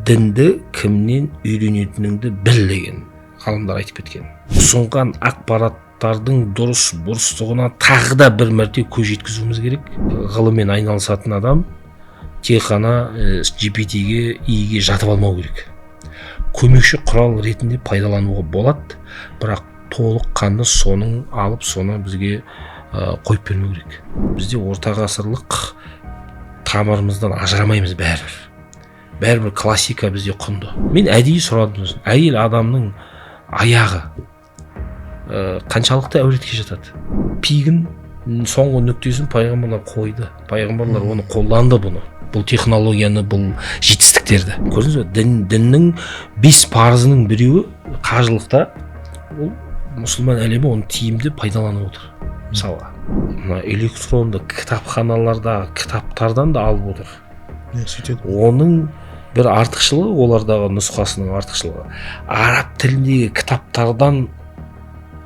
дінді кімнен үйренетініңді біл деген ғалымдар айтып кеткен. Ұсынған ақпараттардың дұрыс бұрыстығына тағы да бір мәрте көз жеткізуіміз керек. Ғылыммен айналысатын адам тек қана GPT-ге, иге жатып алмау керек. Көмекші құрал ретінде пайдалануға болады, бірақ толық қанды соның алып, соны бізге қойып бермеу керек. Бізде орта ғасырлық тамырымыздан ажырамаймыз бәрібір. Бәрібір классика бізде құнды. Мен әдейі сұрадым, әйел адамның аяғы қаншалықты әуретке жатады? Пигін соңғы нүктесін пайғамбарлар қойды. Пайғамбарлар оны қолданды, бұл технологияны, бұл жетістіктерді. Көрдіңіз бе? Діннің 5 парызының біреуі қажылықта, ол мұсылман әлемі оны тиімді пайдаланып отыр. Мысалға, электронды кітапханалардағы кітаптардан да алып отыр. Оның бір артықшылығы, олардағы нұсқасының артықшылығы, араб тіліндегі кітаптардан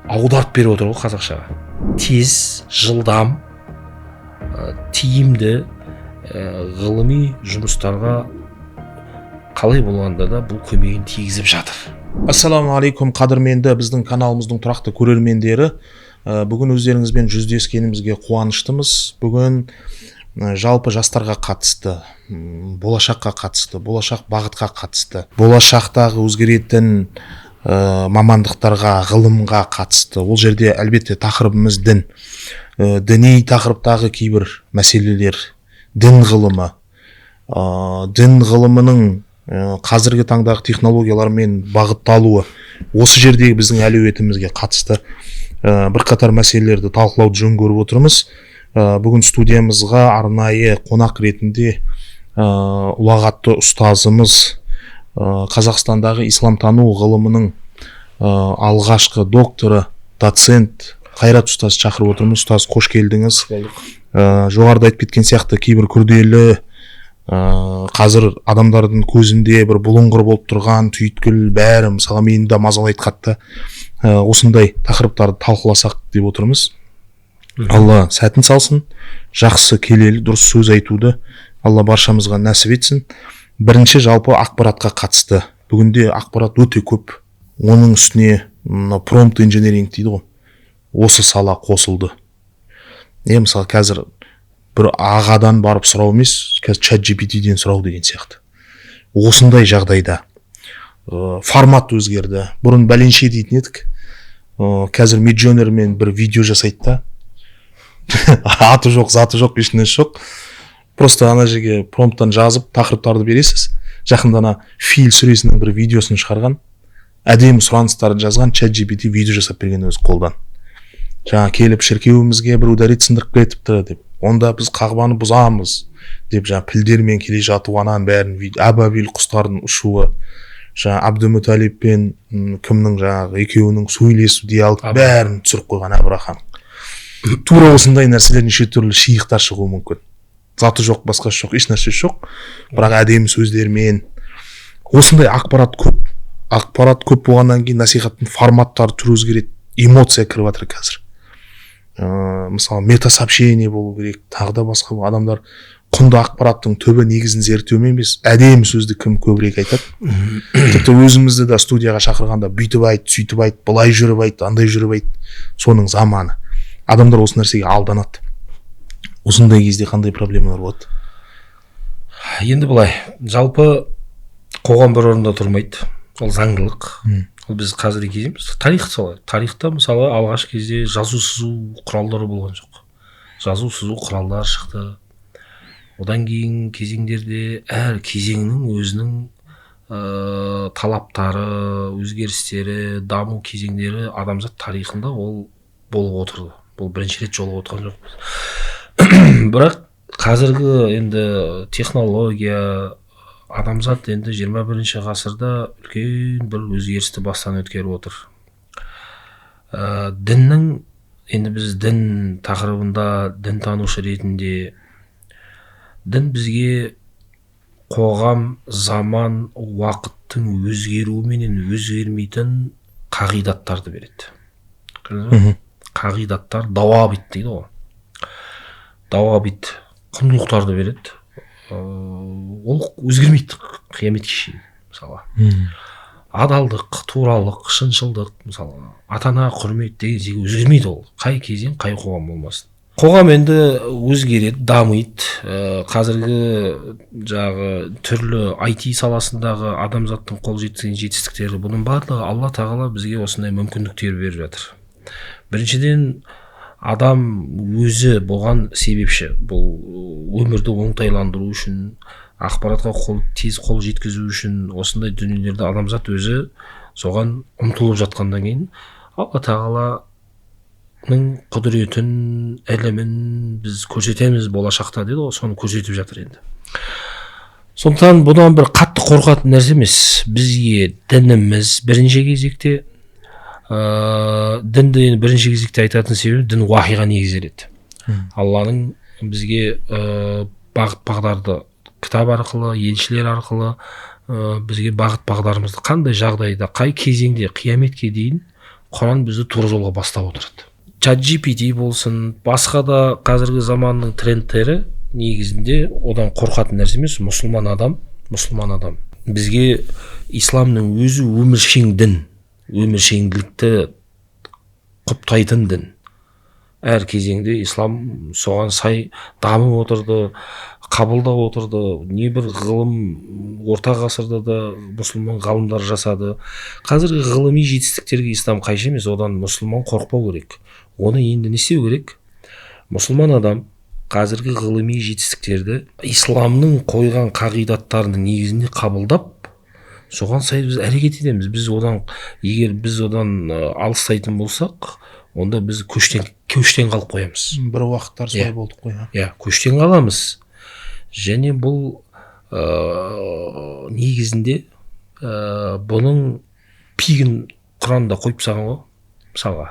аударып беріп отыр ғой қазақшаға. Тез, жылдам, тиімді ғылыми жұмыстарға қалай болғанда да бұл көмегін тигізіп жатыр. Ассаламу алейкум, қадірменді біздің каналымыздың тұрақты көрермендері. Бүгін өздеріңізбен жүздескенімізге қуаныштымыз. Бүгін жалпы жастарға қатысты, болашаққа қатысты, болашақ бағытқа қатысты, болашақтағы өзгеретін мамандықтарға, ғылымға қатысты. Ол жерде әлбетте тақырыбымыз дін. Діни тақырыптағы кейбір мәселелер, дін ғылымы, дін ғылымының қазіргі таңдағы технологиялармен бағытталуы, осы жердегі біздің әлеуетімізге қатысты бірқатар мәселелерді талқылауды жөн көріп отырмыз. Бүгін студиямызға арнайы қонақ ретінде ұлағатты ұстазымыз, Қазақстандағы исламтану ғылымының алғашқы докторы, доцент Қайрат ұстаз шақырып отырмыз. Ұстаз, қош келдіңіз. Жоғарыда айтып кеткен сияқты кейбір күрделі, қазір адамдардың көзінде бір бұлыңғыр болып тұрған түйткіл бәрі, мысалы мені де мазалайды қатты, осындай тақырыптарды талқыласақ деп отырмыз. Алла сәтін салсын, жақсы келелі дұрыс сөз айтуды Алла баршамызға нәсіп етсін. Бірінші жалпы ақпаратқа қатысты. Бүгінде ақпарат өте көп. Оның үстіне промпт инженеринг дейді ғой. Осы сала қосылды. Мысалы қазір бір ағадан барып сұрау емес, қазір чат GPT-ден сұрау деген сияқты. Осындай жағдайда формат өзгерді. Бұрын бәленше дейтін едік. Қазір Midjourneyмен бір видео жасайды да. Аты жоқ, заты жоқ, ешнәрсе жоқ. Просто ана жерге промпттан жазып, тақырыптарды бересіз. Жақында ана фил сүресінің бір видеосын шығарған. Әдемі сұраныстарын жазған, чат GPT видео жасап берген өзі қолдан. Жаңа келіп шіркеуімізге бір ударит сындырып кетіпті деп. Онда біз қағбаны бұзамыз деп, жаңа пілдермен келе жату, анан бәрін, әбабил құстардың ұшуы, жаңа Абдумуталиб пен кімнің жаңағы екеуінің сөйлесу диалог бәрін түсіріп қойған Абрахан. Тура осындай нәрселер неше түрлі шиықтар шығуы мүмкін. Заты жоқ, басқасы жоқ, еш нәрсе жоқ. Бірақ әдемі сөздермен. Осындай ақпарат көп. Ақпарат көп болғаннан кейін насихаттың форматтары түрі өзгереді. Эмоция кіріп жатыр қазір. Мысалы метасообщение болу керек, тағы да басқа адамдар құнды ақпараттың түбі негізін зерттеумен емес, әдемі сөзді кім көбірек айтады. Тіпті өзімізді де студияға шақырғанда бүйтіп айт, сөйтіп айт, былай жүріп айт, андай жүріп айт. Соның заманы. Адамдар осы нәрсеге алданады. Осындай кезде қандай проблемалар болады? Енді былай, жалпы қоғам бір орында тұрмайды. Ол заңдылық. Ол біз қазіргі кезіміз. Тарихта мысалы алғаш кезде жазу сызу құралдары болған жоқ. Жазу сызу құралдар шықты. Одан кейін кезеңдерде әр кезеңнің өзінің талаптары, өзгерістері, даму кезеңдері адамзат тарихында ол болып отырды. Бұл бірінші рет жолы отырған жоқ. Бірақ қазіргі енді технология, адамзат енді 21-ші ғасырда үлкен бір өзгерісті бастан өткеріп отыр. Діннің, енді біз дін тақырыбында дін танушы ретінде, дін бізге қоғам, заман, уақыттың өзгеруіменен өзгермейтін қағидаттарды береді. Қағидаттар, дауабит дейді ғой. Дауабит құндылықтарды береді. ол өзгермейді қияметке шейін. Мысалы адалдық, туралық, шыншылдық, мысалы ата ана құрмет деген секілді өзгермейді. ол қай кезең қай қоғам болмасын. Қоғам енді өзгереді, дамиды. Қазіргі жағы түрлі IT саласындағы адамзаттың қол жеткізген жетістіктері, бұның барлығы Алла тағала бізге осындай мүмкіндіктер беріп жатыр. Біріншіден, адам өзі болған себепші. Бұл өмірді оңтайландыру үшін, ақпаратқа тез қол жеткізу үшін осындай дүниелерді адамзат өзі соған ұмтылып жатқаннан кейін Алла тағаланың құдіретін, ілімін біз көрсетеміз болашақта деді ғой, соны көрсетіп жатыр енді. Сондықтан бұдан бір қатты қорқатын нәрсе емес. Бізге дініміз бірінші кезекте, дінді бірінші кезекте айтатын себебі дін уахиға негізделеді. Алланың бізге бағыт бағдарды кітап арқылы, елшілер арқылы бізге бағыт бағдарымызды қандай жағдайда, қай кезеңде, қияметке дейін Құран бізді тура жолға бастап отырады. ChatGPT болсын, басқа да қазіргі заманның трендтері негізінде одан қорқатын нәрсе емес. Мұсылман адам. Бізге исламның өзі өміршең дін, өміршеңділікті құптайтын дін. Әр кезеңде ислам соған сай дамып отырды, қабылдап отырды. Небір ғылым орта ғасырда да мұсылман ғалымдар жасады. Қазіргі ғылыми жетістіктерге ислам қайшы емес, одан мұсылман қорықпау керек. Оны енді не істеу керек? Мұсылман адам қазіргі ғылыми жетістіктерді исламның қойған қағидаттарының негізінде қабылдап, соған сай біз әрекет етеміз. Егер біз одан алыстайтын болсақ, онда біз көштен қалып қоямыз. Бір уақыттар солай болдық қой. Көштен қаламыз. Және бұл негізінде бұның пигін Құранда қойып тастаған ғой. Мысалға,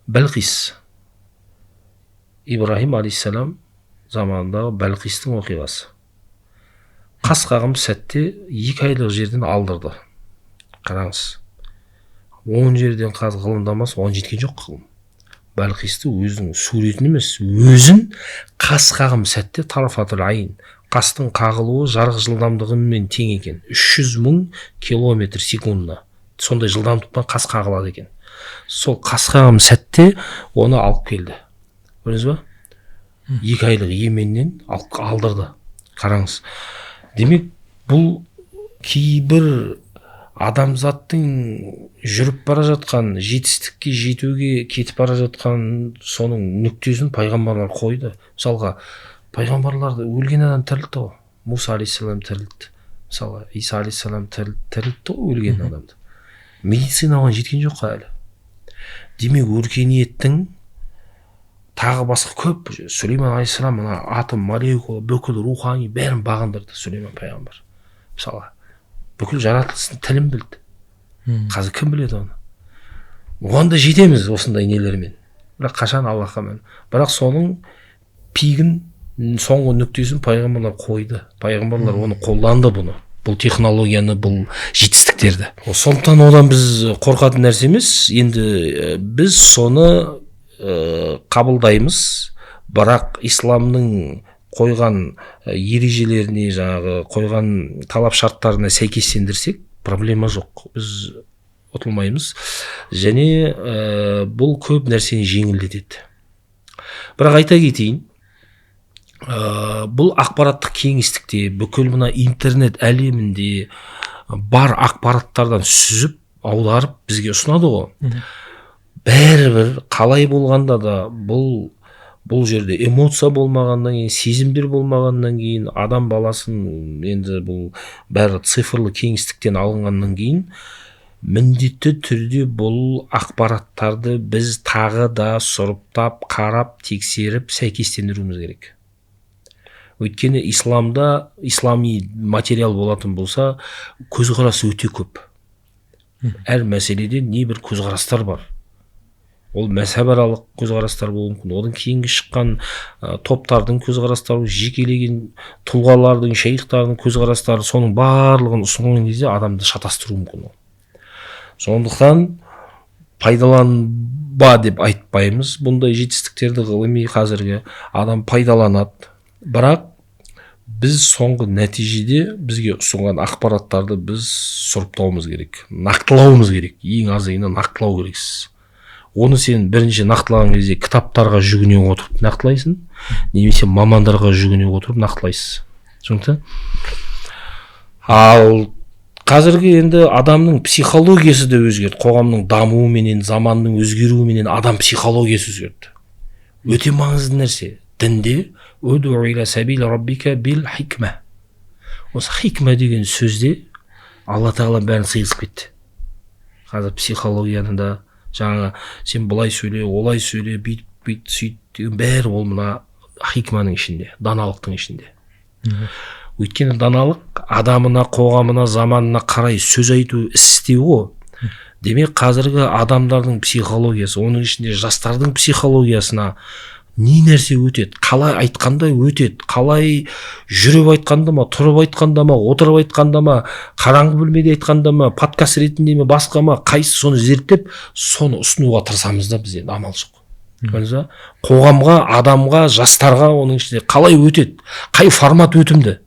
Бәлқис, Ибрахим алейхиссалам заманындағы Бәлқистің оқиғасы. Қас қағым сәтте 2 айлық жерден алдырды. Қараңыз, 10 жерден қаз ғылымдамасы 10 жеткен жоқ ғылым. Бәлқисті өзінің суретін емес, өзін қас қағым сәтте тарафатул айын, қастың қағылуы жарық жылдамдығымен тең екен. 300.000 км секундына. Сондай жылдамдықпен қас қағылады екен. Сол қас қағым сәтте оны алып келді. Көрдіңіз ба? 2 айлық еменнен алдырды. Қараңыз. Демек, бұл кейбір адамзаттың жүріп бара жатқан, жетістікке жетуге кетіп бара жатқан соның нүктесін пайғамбарлар қойды. Мысалға, пайғамбарларды өлген адам тірілтті ғой. Муса алейхиссалам тірілтті. Мысалы, Иса алейхиссалам тірілтті ғой өлген адамды. Медицина оған жеткен жоқ әлі. Демек, өркениеттің тағы басқа көп. Сүлейман алейхиссалам атом, молекула, бүкіл рухани бәрін бағындырды Сүлейман пайғамбар. Мысалы, бүкіл жаратылыстың тілін білді. Қазір кім біледі оны? Оған да жетеміз осындай нелермен. Бірақ қашан Аллахқа мәлім. Бірақ соның пигін, соңғы нүктесін пайғамбарлар қойды. Пайғамбарлар оны қолданды бұны. Бұл технологияны, бұл жетістіктерді. Сондықтан одан біз қорқатын нәрсе емес. Енді біз соны қабылдаймыз. Бірақ исламның қойған ережелеріне, қойған талап шарттарына сәйкестендірсек, проблема жоқ. Біз ұтылмаймыз. Және бұл көп нәрсені жеңілдетеді. Бірақ айта кетейін, бұл ақпараттық кеңістікте, бүкіл мына интернет әлемінде бар ақпараттардан сүзіп, аударып бізге ұсынады ғой. Бәрібір қалай болғанда да бұл жерде эмоция болмағаннан кейін, сезімдер болмағаннан кейін, адам баласын енді бұл бәрі цифрлы кеңістіктен алынғаннан кейін, міндетті түрде бұл ақпараттарды біз тағы да сұрыптап, қарап, тексеріп, сәйкестендіруіміз керек. Өйткені исламда, ислами материал болатын болса, көзқарас өте көп. Әр мәселеде небір көзқарастар бар. Ол мәзхабаралық көзқарастар болуы мүмкін. Одан кейінгі шыққан топтардың көзқарастары, жекелеген тұлғалардың, шейхтардың көзқарастары, соның барлығын ұсынған кезде адамды шатастыру мүмкін. Сондықтан пайдаланба деп айтпаймыз. Бұндай жетістіктерді ғылыми қазіргі адам пайдаланады. Бірақ біз соңғы нәтижеде бізге ұсынған ақпараттарды біз сұрыптауымыз керек, нақтылауымыз керек. Ең азыгына нақтылау керексіз. Оны сен бірінші нақтылаған кезде кітаптарға жүгіне отырып нақтылайсың, немесе мамандарға жүгіне отырып нақтылайсыз. Түсінікті? Ал қазіргі енді адамның психологиясы да өзгерді. Қоғамның дамуыменен, заманның өзгеруіменен адам психологиясы өзгерді. Өте маңызды нәрсе. Дінде «Уд'у иля сабили раббика бил хикма». Осы хикма деген сөзде Алла Тағала бәрін сыйғызып кетті. Қазір психологияны да жаңа сен былай сөйле, олай сөйле, бүйтіп сөйт деген бәрі ол мына хикманың ішінде, даналықтың ішінде. Өйткені даналық адамына, қоғамына, заманына қарай сөз айту, іс істеу ғой. Демек қазіргі адамдардың психологиясы, оның ішінде жастардың психологиясына не нәрсе өтеді, қалай айтқанда өтеді, қалай жүріп айтқанда ма, тұрып айтқанда ма, отырып айтқанда ма, қараңғы бөлмеде айтқанда ма, подкаст ретінде ме, басқа ма, қайсы соны зерттеп, соны ұсынуға тырысамыз да біз, енді амал жоқ. Қоғамға, адамға, жастарға оның ішінде қалай өтеді, қай формат өтімді,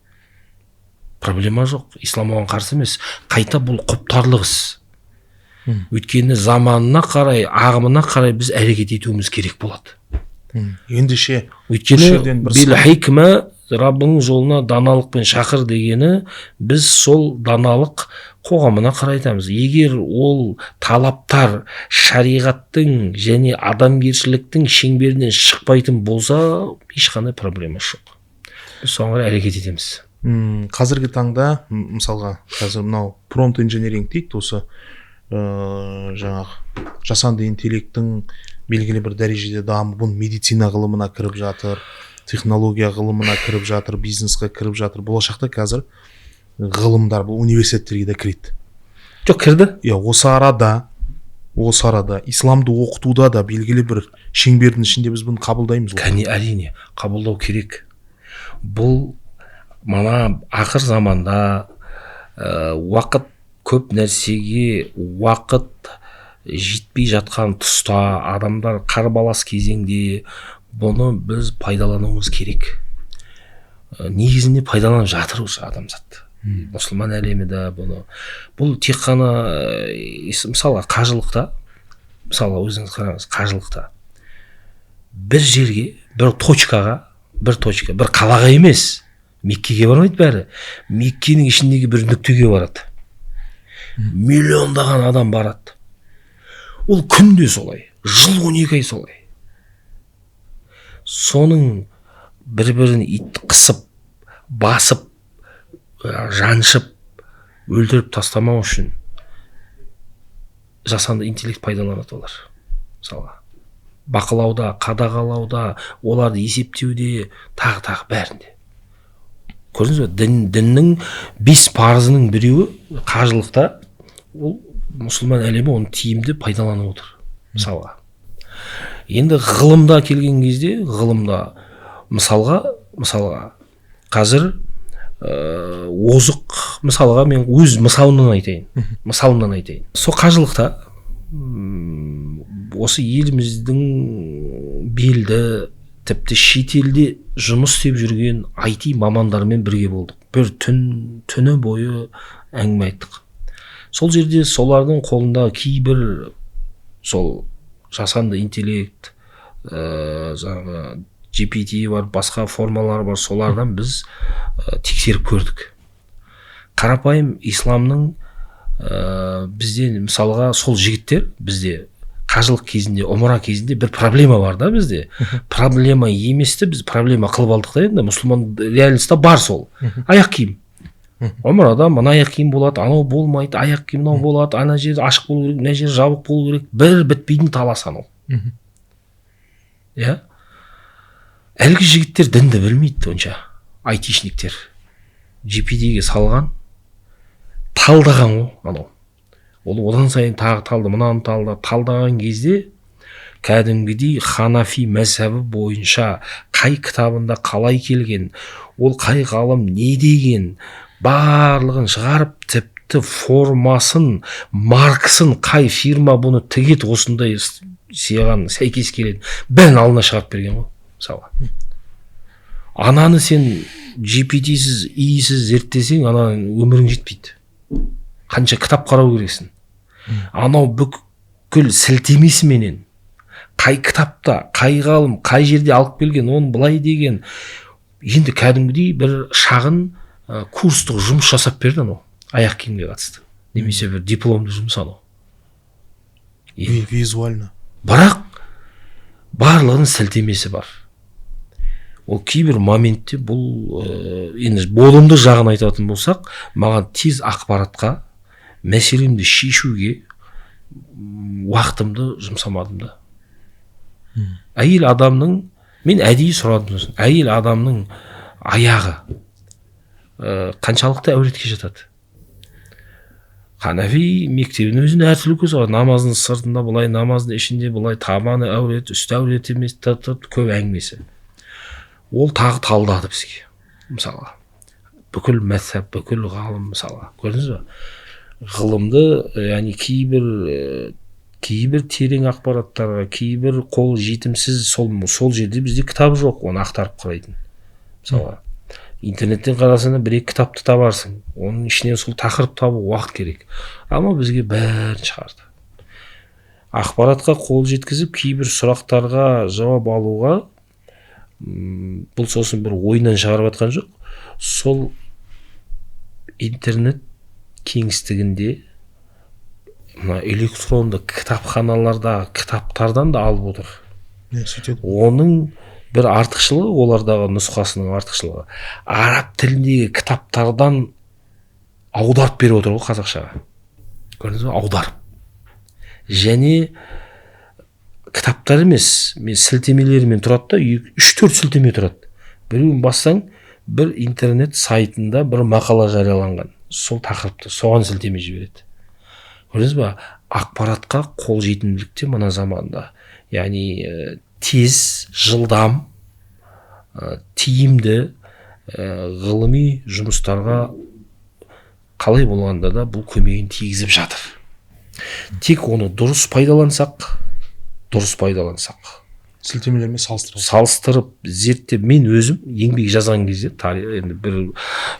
проблема жоқ. Ислам оған қарсы емес. Қайта бұл құптарлық іс. Өйткені заманына қарай, ағымына қарай біз әрекет етуіміз керек болады. Ендеше өйткені бил хикма, Раббың жолына даналықпен шақыр дегені, біз сол даналық қоғамына қарайтамыз. Егер ол талаптар шариғаттың және адамгершіліктің шеңберінен шықпайтын болса, ешқандай проблема жоқ. Біз соған қарай әрекет етеміз. Қазіргі таңда, мысалға, қазір мынау промпт инженеринг дейді, осы жаңағы жасанды интеллекттің белгілі бір дәрежеде дамуы медицина ғылымына кіріп жатыр, технология ғылымына кіріп жатыр, бизнеске кіріп жатыр. Болашақта қазір ғылымдар бұл университеттерге де кіреді. Жоқ, кірді. Осы арада исламды оқытуда да белгілі бір шеңбердің ішінде біз бұны қабылдаймыз. Әрине, қабылдау керек. Бұл мана ақыр заманда уақыт көп нәрсеге уақыт жетпей жатқан тұста, адамдар қарбалас кезеңде бұны біз пайдалануымыз керек. Негізінде пайдаланып жатыр осы адамзат. Мұсылман әлемі де бұны. Бұл тек қана мысалы қажылықта, мысалы өзіңіз қараңыз, қажылықта бір жерге, бір қалаға емес, Меккеге бармайды бәрі. Меккенің ішіндегі бір нүктеге барады. Миллиондаған адам барады. Ол күнде солай, жыл 12 ай солай. Соның бір-бірін ит қысып, басып, жаншып, өлтіріп тастамау үшін жасанды интеллект пайдаланады олар. Мысалға, бақылауда, қадағалауда, оларды есептеуде, тағы бәрінде. Көрдіңіз бе, діннің 5 парызының біреуі қажылықта, ол мұсылман әлемі оны тиімді пайдаланып отыр. Мысалға. Енді ғылымда келген кезде, мысалға, қазір озық, мысалға мен өз мысалымнан айтайын. Сол қажылықта осы еліміздің белді, тіпті шетелде жұмыс істеп жүрген IT мамандармен бірге болдық. Бір түні бойы әңгіме айттық. Сол жерде солардың қолында кейбір сол жасанды интеллект, GPT бар, басқа формалар бар, солардан біз тексеріп көрдік. Қарапайым исламның бізде мысалға сол жігіттер бізде қажылық кезінде, омра кезінде бір проблема бар да бізде. Проблема еместі біз проблема қылып алдық та енді. Мұсылман реальностьта бар сол. Аяқ киім. Омрада мына аяқ киім болады, анау болмайды, аяқ киім мынау болады, ана жер ашық болу керек, мына жер жабық болу керек. Бір бітпейтін талас анау. Иә? Әлгі жігіттер дінді білмейді онша. айтишниктер. GPT-ге салған, талдаған ол анау. Ол одан сайын тағы талды, мынаны талдаған кезде кәдімгідей Ханафи мазхабы бойынша қай кітабында қалай келген, ол қай ғалым не деген, барлығын шығарып, тіпті формасын, маркасын, қай фирма бұны тігет осындай сыйған сәйкес келеді, бәрін алдына шығарып берген ғой, мысалға. Ананы сен GPT-сіз, иісіз зерттесең, ананың өмірің жетпейді. Қанша кітап қарау керексің. Анау бүкіл сілтемесіменен қай кітапта, қай ғалым, қай жерде алып келген, оны былай деген, енді кәдімгідей бір шағын курстық жұмыс жасап берді анау аяқ киімге қатысты. Немесе бір дипломды жұмыс анау. Визуально. Бірақ барлығының сілтемесі бар. Ол кейбір моментте бұл енді болымды жағын айтатын болсақ, маған тез ақпаратқа, мәселемді шешуге уақытымды жұмсамадым да. Әйел адамның, мен әдейі сұрадым, әйел адамның аяғы қаншалықты әуретке жатады. Ханафи мектебінің өзіне әртүрлі көз бар. Намаздың сыртында былай, намаздың ішінде былай, табаны әурет, үсті әурет емес, көп әңгімесі. Ол тағы талдады бізге. Мысалы, бүкіл мәзһаб, бүкіл ғалым, мысалы, көрдіңіз бе? Ғылымды, яғни кейбір терең ақпараттарға, кейбір қол жетімсіз, сол жерде бізде кітап жоқ, оны ақтарып қарайтын. Мысалы, интернеттен қарасаңда бір-екі кітапты табарсың, оның ішінен сол тақырып табу уақыт керек. Ama бізге бәрін шығарды. Ақпаратқа қол жеткізіп, кейбір сұрақтарға жауап алуға, бұл сосын бір ойынан шығарып атқан жоқ. Сол интернет кеңістігінде электронды кітапханалардағы кітаптардан да алып отыр. Оның бір артықшылығы, олардағы нұсқасының артықшылығы, араб тіліндегі кітаптардан аударып беріп отыр ғой қазақшаға. Көрдіңіз бе? Аударып. Және кітаптар емес, мен сілтемелерімен тұрады да, 3-4 сілтеме тұрады. Біреуін бассаң, бір интернет сайтында бір мақала жарияланған. Сол тақырыпты, соған сілтеме жібереді. Көрдіңіз бе? Ақпаратқа қол жетімділікте мына заманда. Яғни тез, жылдам, тиімді ғылыми жұмыстарға қалай болғанда да бұл көмегін тигізіп жатыр. Тек оны дұрыс пайдалансақ, сілтемелермен салыстырып, зерттеп, мен өзім еңбек жазған кезде, енді бір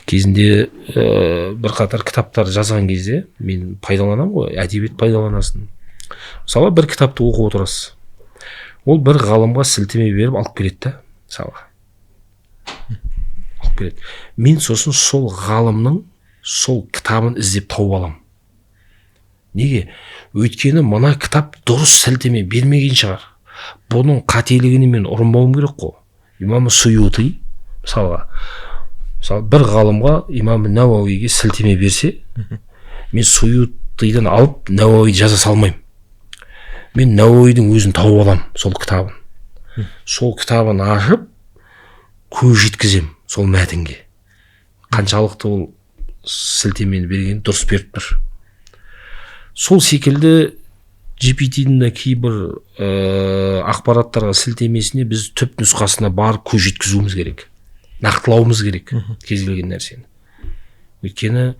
кезінде бір қатар кітаптар жазған кезде мен пайдаланам ғой, әдебиет пайдаланасың. Мысалы, бір кітапты оқып отырасыз. Ол бір ғалымға сілтеме беріп алып келеді да, мысалы. Алып келеді. Мен сосын сол ғалымның сол кітабын іздеп тауып алам. Неге? Өйткені мына кітап дұрыс сілтеме бермеген шығар. Бұның қателігіне мен ұрынбауым керек қой. Имам Суйути, мысалға, бір ғалымға имам Науауиге сілтеме берсе, мен Суютидан алып Науауиді жаза салмаймын. Мен Науауидің өзін тауып алам, сол кітабын. Сол кітабын ашып, көз жеткізем сол мәтінге. Қаншалықты ол сілтемені берген дұрыс беріп тұр. Сол секілді GPT-дің кейбір ақпараттарға сілтемесіне біз түп нұсқасына барып көз жеткізуіміз керек. Нақтылауымыз керек кез келген нәрсені. Өйткені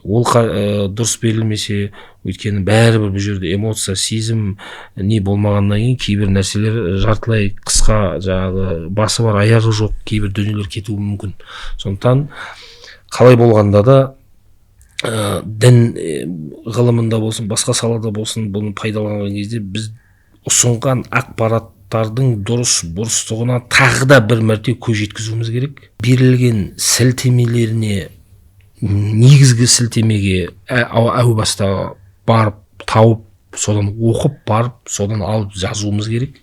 ол дұрыс берілмесе, өйткені бәрібір бұл жерде эмоция, сезім не болмағаннан кейін кейбір нәрселер жартылай қысқа, жаңағы басы бар, аяғы жоқ, кейбір дүниелер кетуі мүмкін. Сондықтан қалай болғанда да дін ғылымында болсын, басқа салада болсын, бұны пайдаланған кезде біз ұсынған ақпараттардың дұрыс-бұрыстығына тағы да бір мәрте көз жеткізуіміз керек. Берілген сілтемелеріне, негізгі сілтемеге әу баста барып, тауып, содан оқып барып, содан алып жазуымыз керек.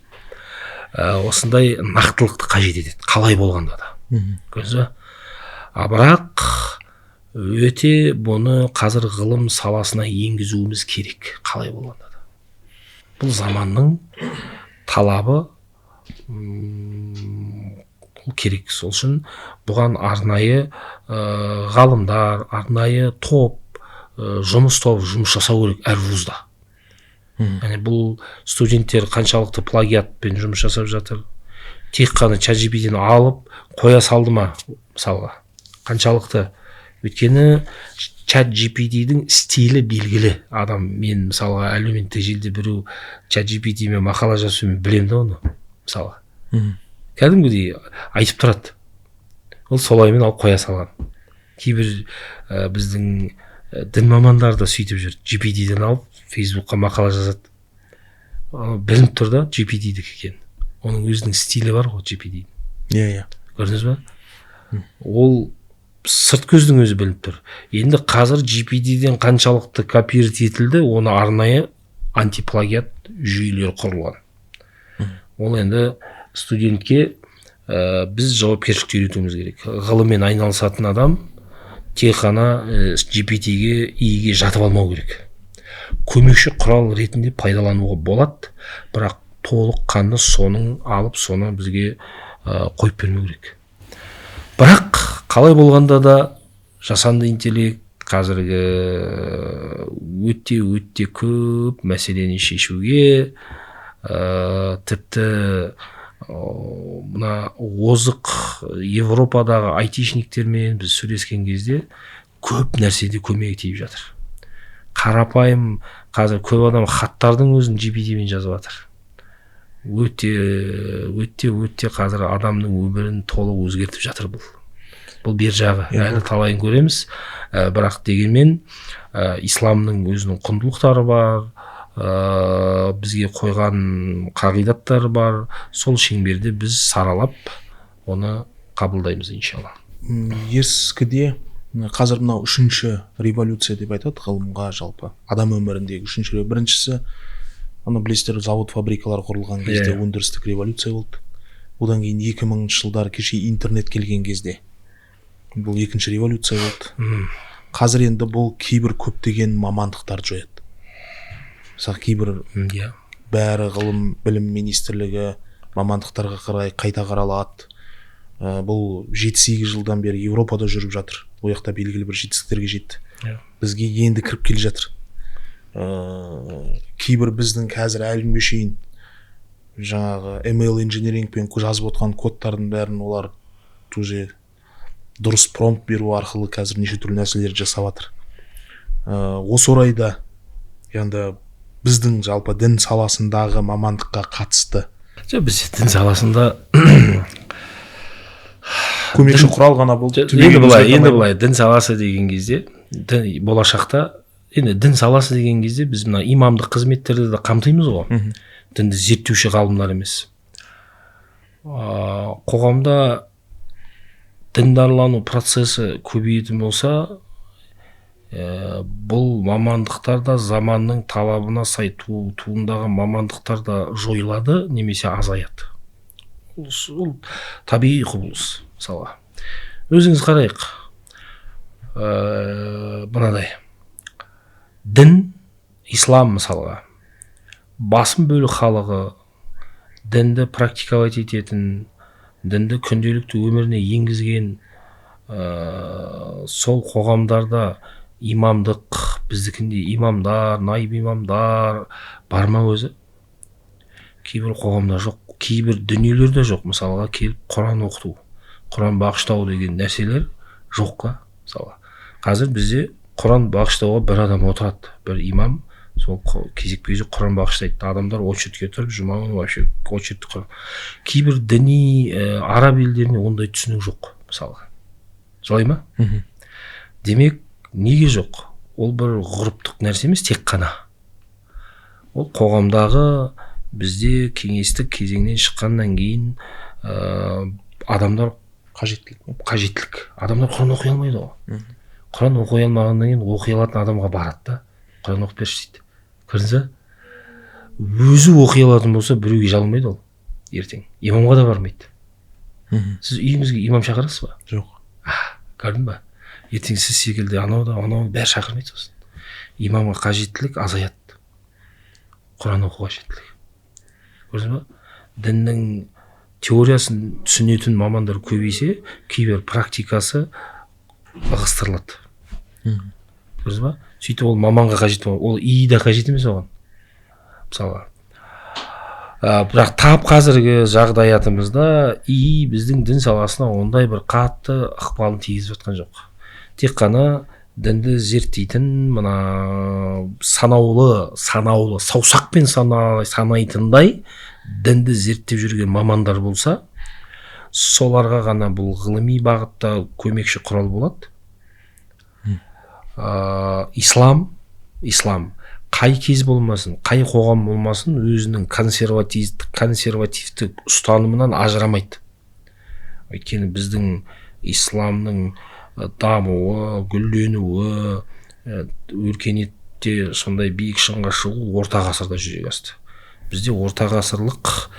Осындай нақтылықты қажет етеді, қалай болғанда да. Көрдіңіз бе? Бірақ өте бұны қазір ғылым саласына енгізуіміз керек, қалай болғанда да. Бұл заманның талабы керек. Сол үшін бұған арнайы ғалымдар, арнайы топ, жұмыс жасау керек әр вузда. Яғни бұл студенттер қаншалықты плагиатпен жұмыс жасап жатыр, тек қана ChatGPT-ден алып қоя салды ма, мысалға, қаншалықты. Өйткені ChatGPT-дің стилі белгілі. Адам, мен мысалға әлеуметтік желіде біреу ChatGPT-мен мақала жазуын білемін да оны, мысалға. Кәдімгідей айтып тұрады. ол солаймен алып қоя салған. Кейбір біздің дін мамандары да сөйтіп жүр, GPT-ден алып Фейсбукқа мақала жазады. Білініп тұр да GPT-дікі екен. Оның өзінің стилі бар ғой GPT. Иә. Көрдіңіз ба? Ол сырт көздің өзі білініп тұр. Енді қазір GPT-ден қаншалықты копировать етілді, оны арнайы антиплагиат жүйелер құрылған. Ол енді студентке біз жауапкершілікті үйретуіміз керек. Ғылыммен айналысатын адам тек қана GPT-ге иіге жатып алмау керек. Көмекші құрал ретінде пайдалануға болады, бірақ толық қанды соның алып, соны бізге қойып бермеу керек. Бірақ қалай болғанда да жасанды интеллект қазіргі өте көп мәселені шешуге, тіпті мына озық Европадағы айтишниктермен біз сөйлескен кезде көп нәрседе көмегі тиіп жатыр. Қарапайым қазір көп адам хаттардың өзін GPT-мен жазып жатыр. Өте қазір адамның өмірін толық өзгертіп жатыр бұл. Бұл бер жағы. Әлі талайын көреміз. Бірақ дегенмен исламның өзінің құндылықтары бар, бізге қойған қағидаттары бар. Сол шеңберде біз саралап оны қабылдаймыз иншалла. Ескіде қазір мынау үшінші революция деп айтады ғылымға жалпы. Адам өміріндегі үшінші. Біріншісі, ана білесіздер, завод фабрикалар құрылған кезде өндірістік революция болды. Одан кейін 2000 жылдар кеше интернет келген кезде бұл екінші революция болды. Қазір енді бұл кейбір көптеген мамандықтарды жояды. Мысалы кейбір бәрі ғылым білім министрлігі мамандықтарға қарай қайта қаралады. Бұл 7-8 жылдан бері Европада жүріп жатыр. Ол жақта белгілі бір жетістіктерге жетті. Бізге енді кіріп келе жатыр. Кейбір біздің қазір әлі күнге шейін жаңағы ML инженерингпен жазып отқан кодтардың бәрін олар уже дұрыс промпт беру арқылы қазір неше түрлі нәрселер жасап жатыр. Осы орайда енді біздің жалпы дін саласындағы мамандыққа қатысты. Біз дін саласында көмекші құрал ғана болды. Енді былай дін саласы деген кезде болашақта енді дін саласы деген кезде біз мына имамдық қызметтерді де қамтимыз ғой. Дінді зерттеуші ғалымдар емес. Қоғамда діндарлану процесі көбейетін болса, бұл мамандықтар да заманның талабына сай туындаған мамандықтар да жойылады немесе азаяды. Ол табиғи құбылыс. Мысалы, өзіңіз қарайық, мынадай дін, ислам мысалға, басым бөлік халығы дінді практиковать ететін, дінді күнделікті өміріне енгізген сол қоғамдарда имамдық, біздікінде имамдар, наиб имамдар бар ма өзі? Кейбір қоғамда жоқ, кейбір дүниелерде жоқ. Мысалға келіп Құран оқыту, Құран бағыштау деген нәрселер жоққа. Мысалы, қазір бізде Құран бағыштауға бір адам отырады, бір имам, сол кезек-кезек Құран бағыштайды. Адамдар очередке тұрып, жұма күні вообще очередті Құран. Кейбір діни араб елдеріне ондай түсінік жоқ, мысалға. Солай ма? Демек, неге жоқ? Ол бір ғұрыптық нәрсе емес, тек қана. Ол қоғамдағы бізде кеңестік кезеңнен шыққаннан кейін адамдар қажеттілік. Адамдар Құран оқи алмайды ғой. Құран оқи алмағаннан кейін оқи алатын адамға барады да, Құран оқып берші дейді. Көрдіңіз бе? Өзі оқи алатын болса, біреуге жалмайды ол. Ертең имамға да бармайды. Сіз үйіңізге имам шақырасыз ба? Жоқ. Көрдің ба? Ертең сіз секілді анау бәрі шақырмайды сосын. Имамға қажеттілік азаяды. Құран оқу қажеттілік. Көрдіңіз ба? Діннің теориясын түсінетін мамандар көбейсе, кейбір практикасы ығыстырылады. Көрдіңіз ба? Сөйтіп ол маманға қажет болады. Ол ии да қажет емес оған. Мысалы, бірақ тап қазіргі жағдаятымызда ии біздің дін саласына ондай бір қатты ықпалын тигізіп жатқан жоқ. Тек қана дінді зерттейтін, мына санаулы, саусақпен санайтындай дінді зерттеп жүрген мамандар болса, соларға ғана бұл ғылыми бағытта көмекші құрал болады. Ислам қай кез болмасын, қай қоғам болмасын, өзінің консервативтік ұстанымынан ажырамайды. Өйткені біздің исламның дамуы, гүлденуі, өркениетте сондай биік шыңға шығу орта ғасырда жүзеге асты. Бізде орта ғасырлық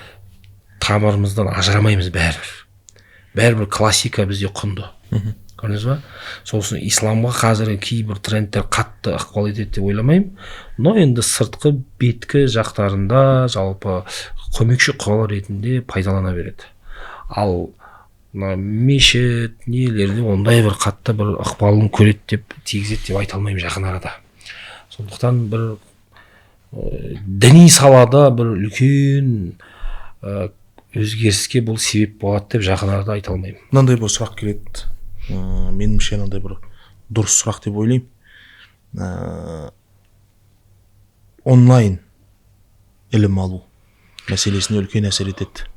тамырымыздан ажырамаймыз бәрібір классика бізде құнды. Көрдіңіз ба? Сосын исламға қазіргі кейбір трендтер қатты ықпал етеді деп ойламаймын, но енді сыртқы беткі жақтарында жалпы көмекші құрал ретінде пайдалана береді. Ал мешіт нелерде ондай бір қатты бір ықпалын көреді деп тигізеді деп айта алмаймын жақын арада. Сондықтан бір діни салада бір үлкен өзгеріске бұл себеп болады деп жақын арада айта алмаймын. Мынандай бір сұрақ келеді. Меніңше мынандай бір дұрыс сұрақ деп ойлаймын. Онлайн ілім алу мәселесіне үлкен әсер етеді.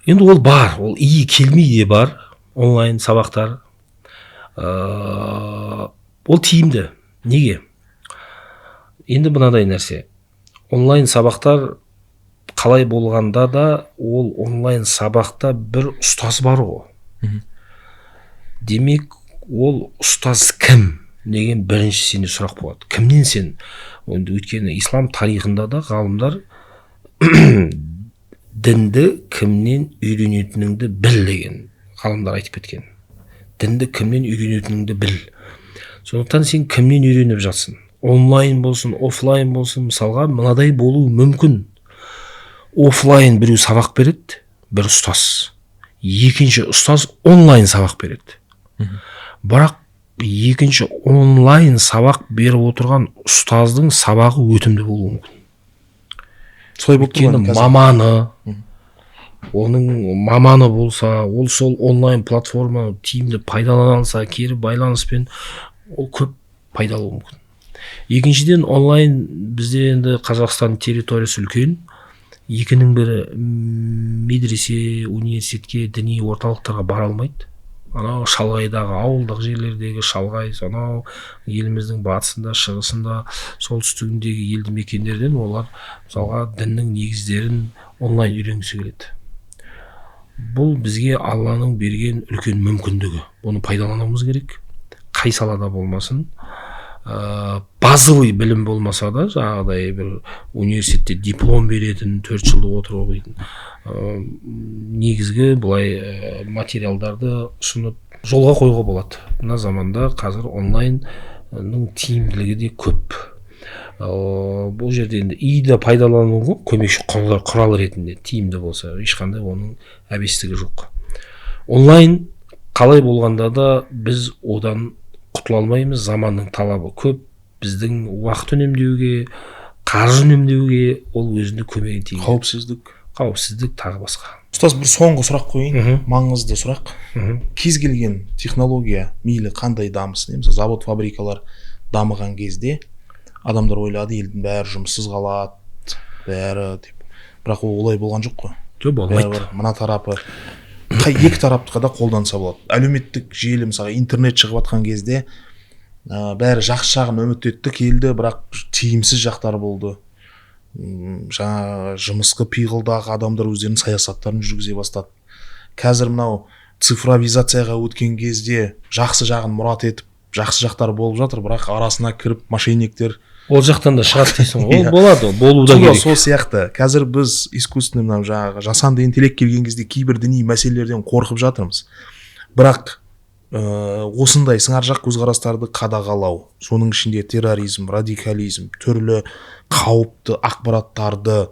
Енді ол бар, ол iyi келмейді бар, онлайн сабақтар. Ол тиімді. Неге? Енді мынадай нәрсе. Онлайн сабақтар қалай болғанда да ол онлайн сабақта бір ұстаз бар ғой. Демек, ол ұстаз кім деген бірінші сенде сұрақ болады. Кімнен сен? Өйткені ислам тарихында да ғалымдар дінді кімнен үйренетініңді біл деген ғалымдар айтып кеткен. Дінді кімнен үйренетініңді біл. Сондықтан сен кімнен үйреніп жатсың? Онлайн болсын, офлайн болсын, мысалға мынадай болуы мүмкін. Офлайн біреу сабақ береді, бір ұстаз. Екінші ұстаз онлайн сабақ береді. Бірақ екінші онлайн сабақ беріп отырған ұстаздың сабағы өтімді болуы мүмкін. Өйткені оның маманы болса, ол сол онлайн платформаны тиімді пайдалана алса, кері байланыспен ол көп пайдалы мүмкін. Екіншіден, онлайн бізде енді Қазақстан территориясы үлкен. Екінің бірі медресе, университетке, діни орталықтарға бара алмайды. Анау шалғайдағы ауылдық жерлердегі шалғай, анау еліміздің батысында, шығысында, солтүстігіндегі елді мекендерден олар мысалға діннің негіздерін онлайн үйренгісі келеді. Бұл бізге Алланың берген үлкен мүмкіндігі. Оны пайдалануымыз керек. Қай салада болмасын. Базовый білім болмаса да, жаңағыдай бір университетте диплом беретін, 4 жылды отырып оқитын негізгі бұлай материалдарды ұсынып жолға қойға болады. Мына заманда қазір онлайнның тиімділігі де көп. Бұл жерде енді иді пайдалану көмекші құрал ретінде тиімді болса, ешқандай оның әбестігі жоқ. Онлайн қалай болғанда да біз одан құтыла алмаймыз, заманның талабы көп. Біздің уақыт үнемдеуге, қаржы үнемдеуге ол өзінде көмегін тигізеді. Қауіпсіздік тағы басқа. Ұстаз, бір соңғы сұрақ қойайын, маңызды сұрақ. Кез келген технология мейлі қандай дамысын, мысалы завод, фабрикалар дамыған кезде адамдар ойлады, елдің бәрі жұмыссыз қалады, бәрі деп. Бірақ ол олай болған жоқ қой. Жоқ, болмайды. Мына тарапы екі тараптыға да қолданса болады. Әлеуметтік желі, мысалы интернет шығып жатқан кезде бәрі жақсы жағын үміттетті келді, бірақ тиімсіз жақтары болды. Жаңа жұмысқа пиғылдағы адамдар өздерінің саясаттарын жүргізе бастады. Қазір мынау цифровизацияға өткен кезде жақсы жағын мұрат етіп, жақсы жақтары болып жатыр, бірақ арасына кіріп мошенниктер ол жақтан да шығады дейсің. Ол болады, болу да керек. Сол сияқты. Қазір біз искусственный мынау жаңағы жасанды интеллект келген кезде кейбір діни мәселелерден қорқып жатырмыз. Бірақ осындай сыңаржақ көзқарастарды қадағалау, соның ішінде терроризм, радикализм, түрлі қауіпті ақпараттарды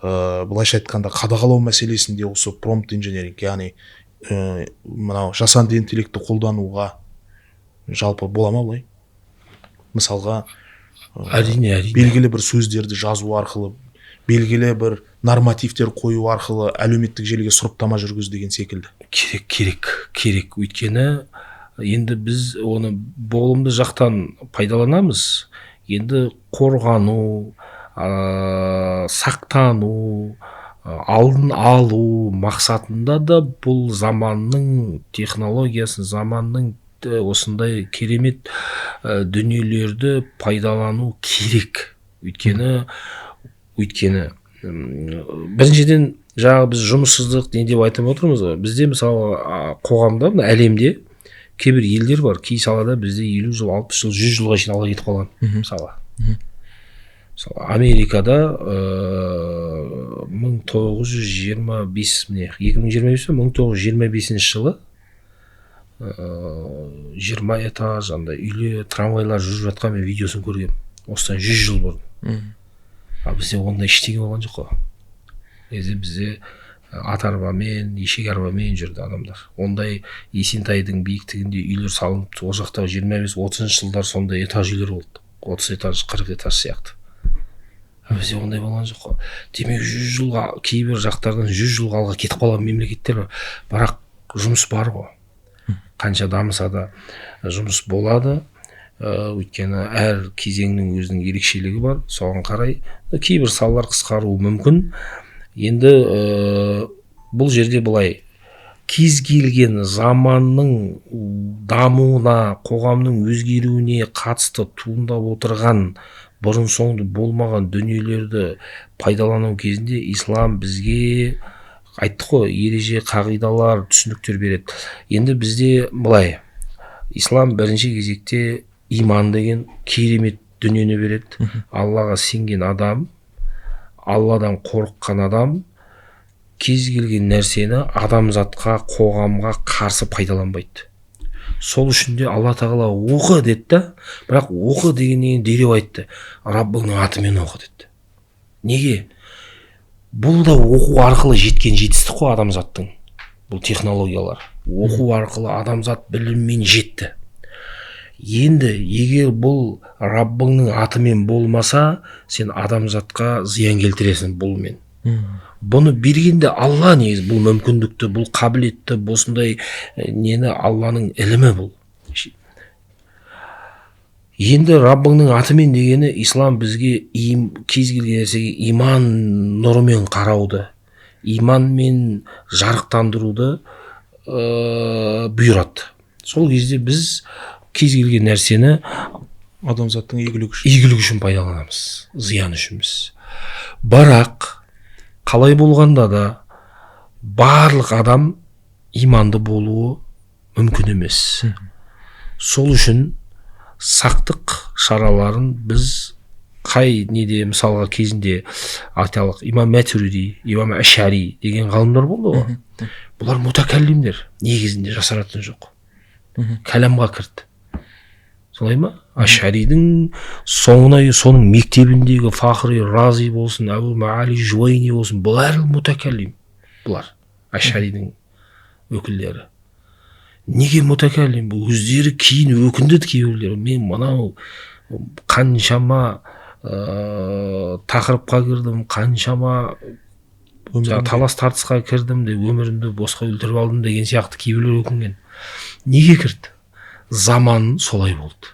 былайша айтқанда қадағалау мәселесінде осы промпт инженеринг, яғни мынау жасанды интеллектті қолдануға жалпы бола ма былай? Мысалға әрине. Белгілі бір сөздерді жазу арқылы, белгілі бір нормативтер қою арқылы әлеуметтік желіге сұрыптама жүргіз деген секілді. Керек. Өйткені енді біз оны болымды жақтан пайдаланамыз. Енді қорғану, сақтану, алдын алу мақсатында да бұл заманның технологиясын, заманның осындай керемет дүниелерді пайдалану керек. Өйткені біріншіден жаңағы біз жұмыссыздық не деп айтып отырмыз ғой. Бізде мысалы қоғамда, мына әлемде кейбір елдер бар, кей салада бізде 50 жыл, 60 жыл, 100 жылға шейін алға кетіп қалған. Мысалы Америкада 1925 міне 2025 1925 жылы 20 этаж андай үйлер, трамвайлар жүріп жатқан мен видеосын көргем. Осыдан 100 жыл бұрын. А бізде ондай ештеңе болған жоқ қой. Бізде ат арбамен, ешек арбамен жүрді адамдар. Ондай Есентайдың биіктігінде үйлер салынып, ол жақтағы 25-30 жылдар сондай этаж үйлер болды. 30 этаж, 40 этаж сияқты. Бізде ондай болған жоқ қой. Демек 100 жылға, кейбір жақтардан 100 жылға алға кетіп қалған мемлекеттер бар. Бірақ жұмыс бар ғой. Қанша дамыса да жұмыс болады. Өйткені әр кезеңнің өзінің ерекшелігі бар. Соған қарай кейбір салалар қысқаруы мүмкін. Енді бұл жерде былай, кез келген заманның дамуына, қоғамның өзгеруіне қатысты туындап отырған бұрын соңды болмаған дүниелерді пайдалану кезінде ислам бізге айттық қой, ереже, қағидалар, түсініктер береді. Енді бізде былай, ислам бірінші кезекте иман деген керемет дүниені береді. Аллаға сенген адам, Алладан қорыққан адам кез келген нәрсені адамзатқа, қоғамға қарсы пайдаланбайды. Сол үшін де Алла тағала оқы деді да, бірақ оқы дегеннен дереу айтты, Раббыңның атымен оқы деді. Неге? Бұл да оқу арқылы жеткен жетістік қой адамзаттың. Бұл технологиялар. Оқу арқылы адамзат біліммен жетті. Енді егер бұл Раббыңның атымен болмаса, сен адамзатқа зиян келтіресің бұлмен. Бұны бергенде Алла негізі бұл мүмкіндікті, бұл қабілетті, осындай нені Алланың ілімі бұл. Енді Раббыңның атымен дегені ислам бізге кез келген нәрсеге иман нұрымен қарауды, иманмен жарықтандыруды бұйырады. Сол кезде біз кез келген нәрсені адамзаттың игілігі үшін пайдаланамыз, зиян үшін емес. Бірақ қалай болғанда да барлық адам иманды болуы мүмкін емес. Сол үшін сақтық шараларын біз қай неде, мысалға кезінде аталық имам Мәтуриди, имам Ашари деген ғалымдар болды ғой. Бұлар мутакаллимдер, негізінде жасыратын жоқ. Кәламға кірді. Солай ма? Ашаридің соның мектебіндегі Фахри Рази болсын, Абу Маали Жуайни болсын, бұлар мутакаллим. Бұлар Ашаридің өкілдері. Неге мутакаллим? Бұл өздері кейін өкіндеді кейбіреулер. Мен мынау қаншама тақырыпқа кірдім, қаншама талас тартысқа кірдім де өмірімді босқа өлтіріп алдым деген сияқты кейбіреулер өкінген. Неге кірді? Заман солай болды.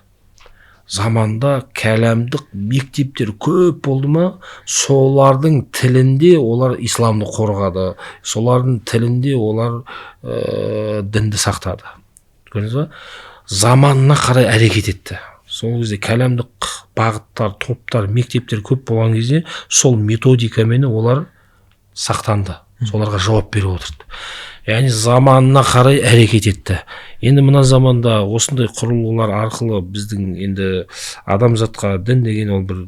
Заманда кәламдық мектептер көп болды ма, солардың тілінде олар исламды қорғады, солардың тілінде олар дінді сақтады. Көрдіңіз ба? Заманына қарай әрекет етті. Сол кезде кәламдық бағыттар, топтар, мектептер көп болған кезде сол методикамен олар сақтанды. Соларға жауап беріп отырды. Яғни заманына қарай әрекет етті. Енді мына заманда осындай құрылғылар арқылы біздің енді адамзатқа дін деген ол бір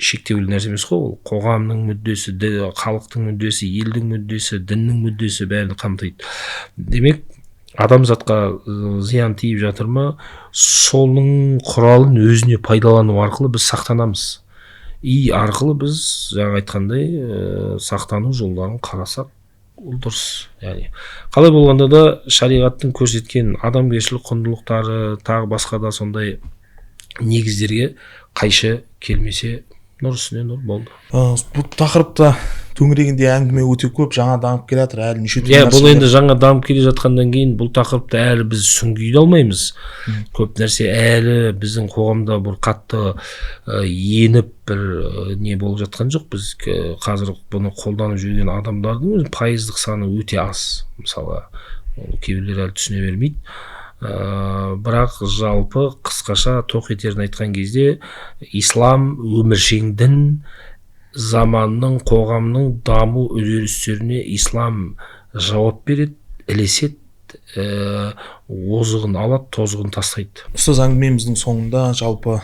шектеулі нәрсе емес қой, ол қоғамның мүддесі, халықтың мүддесі, елдің мүддесі, діннің мүддесі бәрін қамтиды. Демек, адамзатқа зиян тиіп жатыр ма, соның құралын өзіне пайдалану арқылы біз сақтанамыз. Арқылы біз жаңа айтқандай сақтану жолдарын қарасақ, ол дұрыс. Яғни қалай болғанда да шариғаттың көрсеткен адамгершілік құндылықтары, тағы басқа да сондай негіздерге қайшы келмесе нұр үстіне нұр болды. Бұл тақырыпта төңірегінде әңгіме өте көп, жаңа дамып келе жатыр, әлі неше түрлі Бұл енді жаңа дамып келе жатқаннан кейін бұл тақырыпты әлі біз сүңгей алмаймыз. Көп нәрсе әлі біздің қоғамда бір қатты еніп бір не болып жатқан жоқ. Біз қазір бұны қолданып жүрген адамдардың пайыздық саны өте аз. Мысалы, кейбіреулер әлі түсіне бермейді. Бірақ жалпы қысқаша тоқ етерін айтқан кезде ислам өміршең дін, заманның, қоғамның даму үдерістеріне ислам жауап береді, ілеседі, озығын алады, тозығын тастайды. Ұстаз, әңгімеміздің соңында жалпы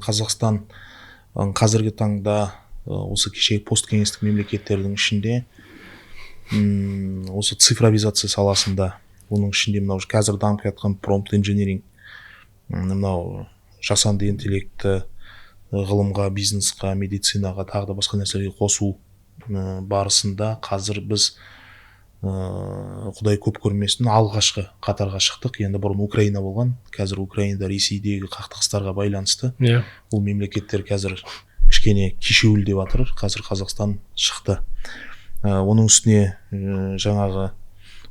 Қазақстан қазіргі таңда осы кешегі посткеңестік мемлекеттердің ішінде осы цифровизация саласында, оның ішінде мынау қазір дамып жатқан промпт инженеринг, мынау жасанды интеллекті ғылымға, бизнесқа, медицинаға, тағы да басқа нәрселерге қосу барысында қазір біз Құдай көп көрмесін алғашқы қатарға шықтық. Енді бұрын Украина болған, қазір Украинада Ресейдегі қақтығыстарға байланысты бұл мемлекеттер қазір кішкене кешеуілдеп жатыр. Қазір Қазақстан шықты. Оның үстіне жаңағы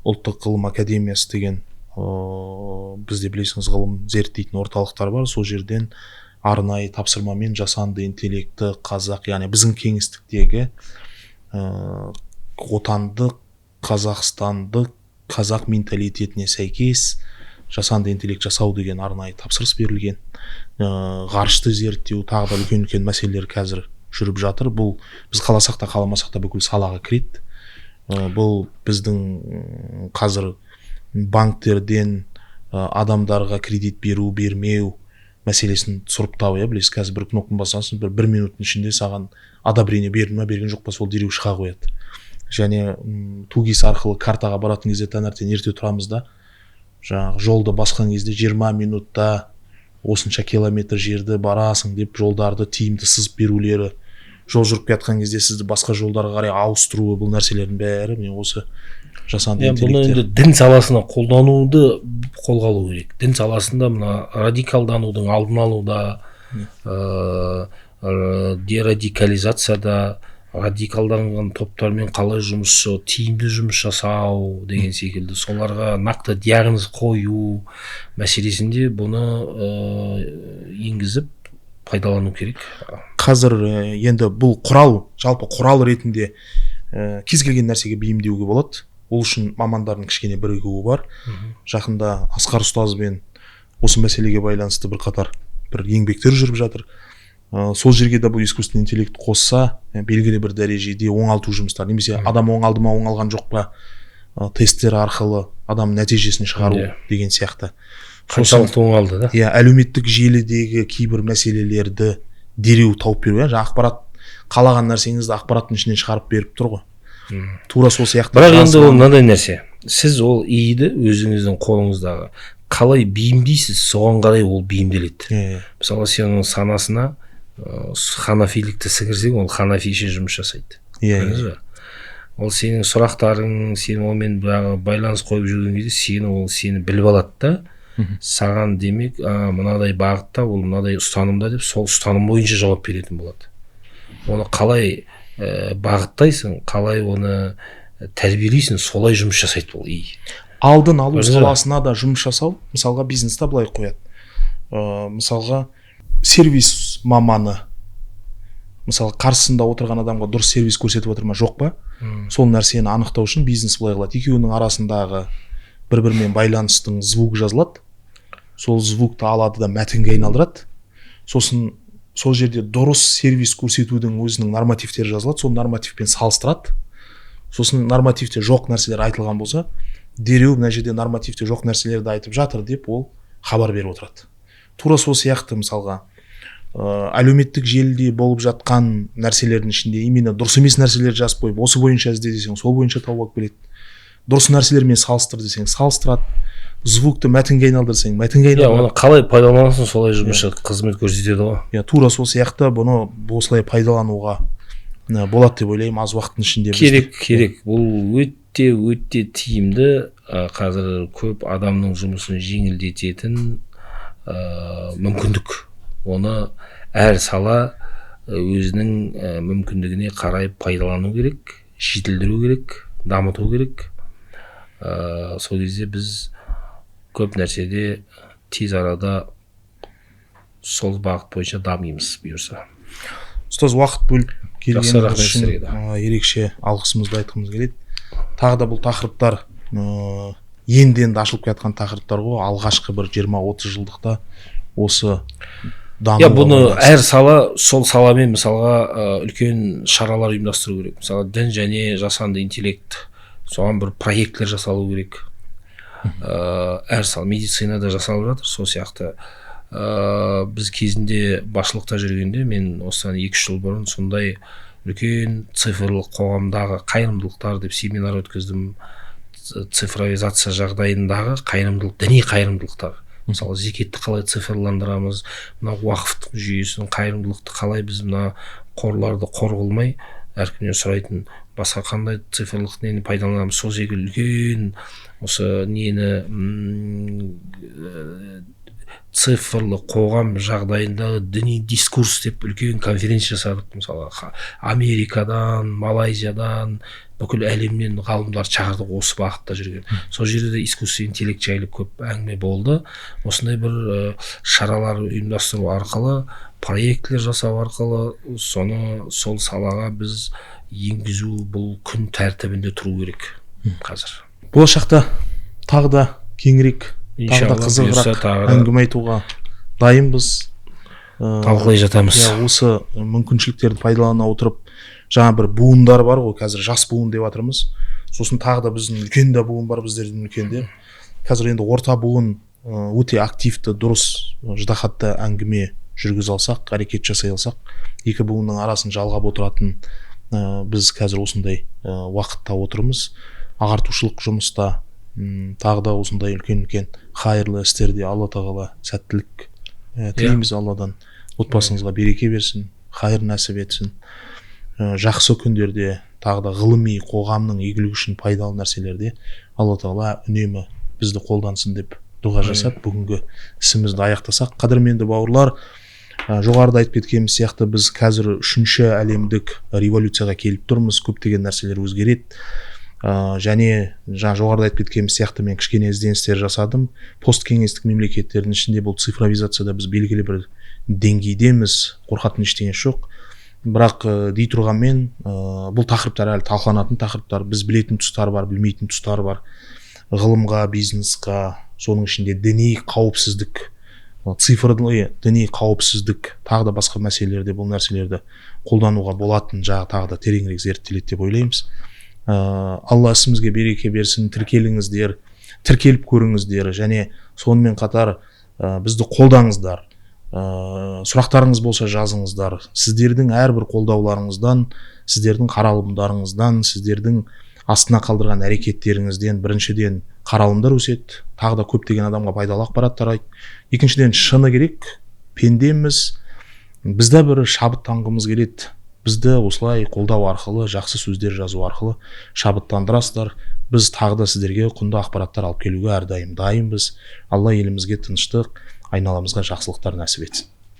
ұлттық ғылым академиясы деген бізде білесіңіз ғылым зерттейтін орталықтар бар. Сол жерден арнайы тапсырмамен жасанды интеллекті қазақ, яғни біздің кеңістіктегі отандық, қазақстандық, қазақ менталитетіне сәйкес жасанды интеллект жасау деген арнайы тапсырыс берілген. Ғарышты зерттеу, тағы да үлкен мәселелер қазір жүріп жатыр. Бұл біз қаласақ та қаламасақ та бүкіл салаға кіреді. Бұл біздің қазір банктерден адамдарға кредит беру, бермеу мәселесін сұрыптау, білесіз, қазір бір кнопканы басасың, бір минуттың ішінде саған одобрение берді ме, берген жоқ па, сол дереу шыға қояды. Және тугис арқылы картаға баратын кезде таңертең ерте тұрамыз да, жаңағы жолды басқан кезде 20 минутта осынша километр жерді барасың деп жолдарды тиімді сызып берулері, жол жүріп жатқан кезде сізді басқа жолдарға қарай ауыстыруы, бұл нәрселердің бәрі міне осы жасанды интеллекттер. Бұны енді дін саласына қолдануды қолға алу керек. Дін саласында мына радикалданудың алдын алуда, дерадикализацияда, радикалданған топтармен қалай тиімді жұмыс жасау деген секілді, соларға нақты диагноз қою мәселесінде бұны енгізіп пайдалану керек. Қазір енді бұл құрал, жалпы құрал ретінде кез келген нәрсеге бейімдеуге болады. Ол үшін мамандардың кішкене бірігуі бар. Жақында Асқар ұстазбен осы мәселеге байланысты бір еңбектер жүріп жатыр. Сол жерге де бұл искусственный интеллект қосса, белгілі бір дәрежеде оңалту жұмыстар, немесе адам оңалды ма, оңалған жоқ па, тесттер арқылы адам нәтижесін шығару деген сияқты. Қаншалықты оңалды да? Әлеуметтік желідегі кейбір мәселелерді дереу тауып беру, ақпарат, қалаған нәрсеңізді ақпараттың ішінен шығарып беріп тұр ғой. Тура сол сияқты. Бірақ енді ол мынандай нәрсе. Сіз ол иді өзіңіздің қолыңыздағы қалай бейімдейсіз, соған қарай ол бейімделеді. Мысалы, сенің санасына ханафилікті сіңірсең, ол ханафише жұмыс жасайды. Ол сенің сұрақтарың, сен онымен байланыс қойып жүрген кезде ол сені біліп алады да, саған демек мынадай бағытта, ол мынадай ұстанымда деп, сол ұстаным бойынша жауап беретін болады. Оны қалай бағыттайсың, қалай оны тәрбиелейсің, солай жұмыс жасайды ол ий. Алдын алу саласына да жұмыс жасау, мысалға бизнеста былай қояды. Мысалға сервис маманы, мысалы қарсысында отырған адамға дұрыс сервис көрсетіп отыр ма, жоқ па? Сол нәрсені анықтау үшін бизнес былай қылады. Екеуінің арасындағы бір-бірімен байланыстың звук жазылады. Сол звукты алады да мәтінге айналдырады. Сосын сол жерде дұрыс сервис көрсетудің өзінің нормативтері жазылады, сол нормативпен салыстырады. Сосын нормативте жоқ нәрселер айтылған болса, дереу мына жерде нормативте жоқ нәрселерді айтып жатыр деп ол хабар беріп отырады. Тура сол сияқты мысалға әлеуметтік желіде болып жатқан нәрселердің ішінде именно дұрыс емес нәрселер жазып қойып, осы бойынша ізде десең, сол бойынша тауып алып келеді. Дұрыс нәрселермен салыстыр десең, салыстырады. Звукты мәтінге айналдырсаң, мәтінге айналдырады. Оны қалай пайдаланасың, солай жұмысшы қызмет көрсетеді ғой. Тура сол сияқты бұны осылай пайдалануға болады деп ойлаймын, аз уақыттың ішінде. Керек. Бұл өте тиімді, қазір көп адамның жұмысын жеңілдететін мүмкіндік. Оны әр сала өзінің мүмкіндігіне қарай пайдалану керек, жетілдіру керек, дамыту керек. Сол кезде біз көп нәрседе тез арада сол бағыт бойынша дамимыз бұйырса. Ұстаз, уақыт бөліп келгеніңіз үшін сізге. ерекше алғысымызды айтқымыз келеді. Тағы да бұл тақырыптар енді ашылып жатқан тақырыптар ғой. Алғашқы бір 20-30 жылдықта осы даму. Бұны әр сала сол саламен мысалға үлкен шаралар ұйымдастыру керек. Мысалы дін және жасанды интеллект, соған бір проекттер жасалу керек. Әр сала, медицинада жасалып жатыр, сол сияқты. Біз кезінде басшылықта жүргенде, мен осыдан 2 жыл бұрын сондай үлкен цифрлық қоғамдағы қайырымдылықтар деп семинар өткіздім. Цифровизация жағдайындағы қайырымдылық, діни қайырымдылықтар. Мысалы зекетті қалай цифрландырамыз, мына уақыфтың жүйесін, қайырымдылықты қалай біз мына қорларды қор қылмай әркімнен сұрайтын басқа қандай цифрлық нені пайдаланамыз. Сол секілді үлкен осы нені цифрлы қоғам жағдайындағы діни дискурс деп үлкен конференция жасадық. Мысалы Америкадан, Малайзиядан, бүкіл әлемнен ғалымдар шақырдық осы бағытта жүрген. Сол жерде де искусственный интеллект жайлы көп әңгіме болды. Осындай бір шаралар ұйымдастыру арқылы, проектлер жасау арқылы соны сол салаға біз енгізу бұл күн тәртібінде тұру керек қазір. Болашақта тағы да кеңірек, тағы да қызығырақ әңгіме айтуға дайынбыз. Талқылай жатамыз. Осы мүмкіншіліктерді пайдалана отырып, жаңа бір буындар бар ғой, қазір жас буын деп жатырмыз. Сосын тағы да біздің үлкен де буын бар, біздердің үлкенде. Қазір енді орта буын өте активті, дұрыс, ждахатты әңгіме жүргізе алсақ, әрекет жасай алсақ, екі буынның арасын жалғап отыратын біз қазір осындай уақытта отырмыз. Ағартушылық жұмыста тағы да осындай үлкен қайырлы істерде Алла тағала сәттілік тілейміз. Алладан отбасыңызға береке берсін, қайыр нәсіп етсін. Жақсы күндерде тағы да ғылыми қоғамның игілігі үшін пайдалы нәрселерде Алла тағала үнемі бізді қолдансын деп дұға жасап, бүгінгі ісімізді аяқтасақ. Қадірменді бауырлар, жоғарыда айтып кеткеніміз сияқты біз қазір 3-ші әлемдік революцияға келіп тұрмыз. Көптеген нәрселер өзгереді. Және жоғарыда айтып кеткеніміз сияқты мен кішкене ізденістер жасадым. Посткеңестік мемлекеттердің ішінде бұл цифровизацияда біз белгілі бір деңгейдеміз, қорқатын ештеңе жоқ. Бірақ дей тұрғанмен бұл тақырыптар әлі талқыланатын тақырыптар. Біз білетін тұстар бар, білмейтін тұстар бар. Ғылымға, бизнесқа, соның ішінде діни қауіпсіздік, цифрлы діни қауіпсіздік, тағы да басқа мәселелерде бұл нәрселерді қолдануға болатын жағы тағы да тереңірек зерттеледі деп ойлаймыз. Алла ісімізге береке берсін, тіркеліңіздер, тіркеліп көріңіздер, және сонымен қатар бізді қолдаңыздар. Сұрақтарыңыз болса жазыңыздар. Сіздердің әрбір қолдауларыңыздан, сіздердің қаралымдарыңыздан, сіздердің астына қалдырған әрекеттеріңізден біріншіден қаралымдар өседі, тағы да көптеген адамға пайдалы ақпараттар айт. Екіншіден шыны керек, пендеміз, бізді бір шабыттанғымыз келеді. Бізді осылай қолдау арқылы, жақсы сөздер жазу арқылы шабыттандырасыздар. Біз тағы да сіздерге құнды ақпараттар алып келуге әрдайым дайынбыз. Алла елімізге тыныштық, айналамызға жақсылықтар нәсіп етсін.